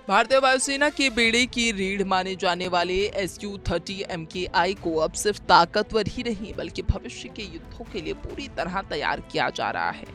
भारतीय वायुसेना के बेड़े की रीढ़ माने जाने वाले SU-30 MKI को अब सिर्फ ताकतवर ही नहीं बल्कि भविष्य के युद्धों के लिए पूरी तरह तैयार किया जा रहा है।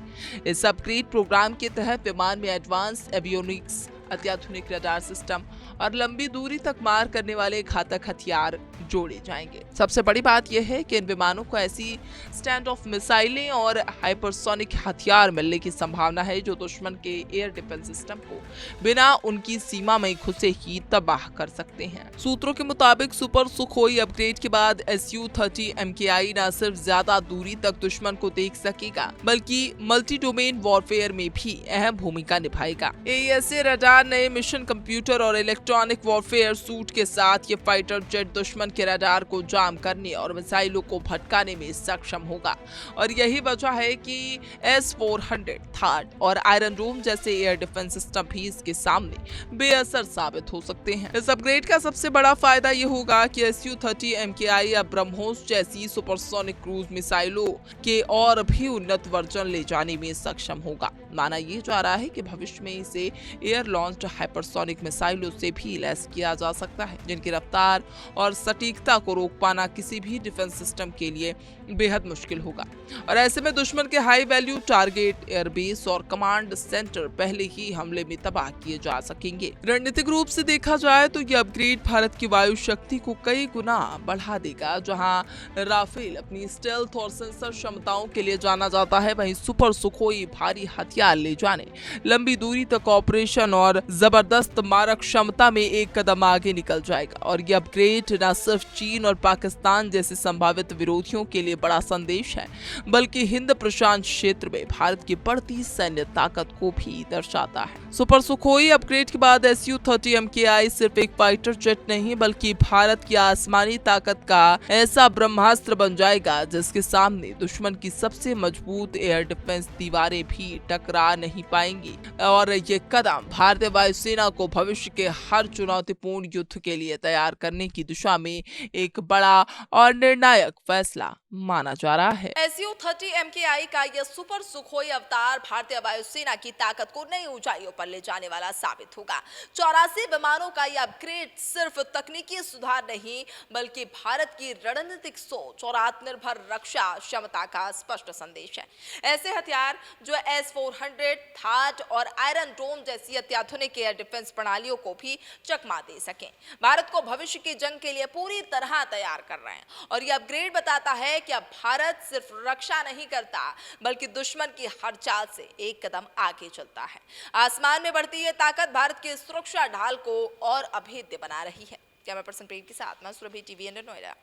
इस अपग्रेड प्रोग्राम के तहत विमान में एडवांस एवियोनिक्स, अत्याधुनिक रडार सिस्टम और लंबी दूरी तक मार करने वाले घातक हथियार जोड़े जाएंगे। सबसे बड़ी बात यह है कि इन विमानों को ऐसी स्टैंड ऑफ मिसाइलें और हाइपरसोनिक हथियार मिलने की संभावना है जो दुश्मन के एयर डिफेंस सिस्टम को बिना उनकी सीमा में घुसे ही तबाह कर सकते हैं। सूत्रों के मुताबिक सुपर सुखोई अपग्रेड के बाद SU-30 MKI न सिर्फ ज्यादा दूरी तक दुश्मन को देख सकेगा बल्कि मल्टी डोमेन वॉरफेयर में भी अहम भूमिका निभाएगा। AESA रडार नए मिशन कंप्यूटर और इलेक्ट्रॉनिक वॉरफेयर सूट के साथ ये फाइटर जेट दुश्मन के रडार को जाम करने और मिसाइलों को भटकाने में सक्षम होगा और यही वजह है कि S-400 थार्ड और आयरन डोम जैसे एयर डिफेंस सिस्टम भी इसके सामने बेअसर साबित हो सकते हैं। इस अपग्रेड का सबसे बड़ा फायदा ये होगा कि SU-30 MKI अब ब्रह्मोस जैसी सुपरसोनिक क्रूज मिसाइलों के और भी उन्नत वर्जन ले जाने में सक्षम होगा। माना यह जा रहा है कि भविष्य में इसे एयर लॉन्च्ड हाइपरसोनिक मिसाइलों से भी लैस किया जा सकता है जिनकी रफ्तार और सटीकता को रोक पाना किसी भी डिफेंस सिस्टम के लिए बेहद मुश्किल होगा और ऐसे में दुश्मन के हाई वैल्यू टारगेट, एयरबेस और कमांड सेंटर पहले ही हमले में तबाह किए जा सकेंगे। रणनीतिक रूप से देखा जाए तो यह अपग्रेड भारत की वायु शक्ति को कई गुना बढ़ा देगा। जहां राफेल अपनी स्टेल्थ और सेंसर क्षमताओं के लिए जाना जाता है, वहीं सुपर सुखोई भारी हथियार ले जाने, लंबी दूरी तक ऑपरेशन और जबरदस्त मारक क्षमता में एक कदम आगे निकल जाएगा और यह अपग्रेड न सिर्फ चीन और पाकिस्तान जैसे संभावित विरोधियों के लिए बड़ा संदेश है बल्कि हिंद प्रशांत क्षेत्र में भारत की बढ़ती सैन्य ताकत को भी दर्शाता है। सुपर सुखोई अपग्रेड के बाद SU-30 MKI सिर्फ एक फाइटर जेट नहीं बल्कि भारत की आसमानी ताकत का ऐसा ब्रह्मास्त्र बन जाएगा जिसके सामने दुश्मन की सबसे मजबूत एयर डिफेंस दीवारें भी टकरा नहीं पाएंगी और ये कदम भारतीय वायुसेना को भविष्य के हर चुनौतीपूर्ण युद्ध के लिए तैयार करने की दिशा में एक बड़ा और निर्णायक फैसला माना जा रहा है। SU-30 MKI का यह सुपर सुखोई अवतार भारतीय वायुसेना की ताकत को नई ऊंचाइयों पर ले जाने वाला साबित होगा। 84 विमानों का यह अपग्रेड सिर्फ तकनीकी सुधार नहीं बल्कि भारत की रणनीतिक सोच और आत्मनिर्भर रक्षा क्षमता का स्पष्ट संदेश है। ऐसे हथियार जो S-400 थार्ड और आयरन डोम जैसी अत्याधुनिक एयर डिफेंस प्रणालियों को भी चकमा दे सकें, भारत को भविष्य की जंग के लिए पूरी तरह तैयार कर रहे हैं और यह अपग्रेड बताता है कि अब भारत सिर्फ रक्षा नहीं करता बल्कि दुश्मन की हर चाल से एक कदम आगे चलता है। आसमान में बढ़ती ये ताकत भारत की सुरक्षा ढाल को और अभेद्य बना रही है। कैमरा पर्सन प्रेम के साथ मैं सुरभि, TV इंडिया, नोएडा।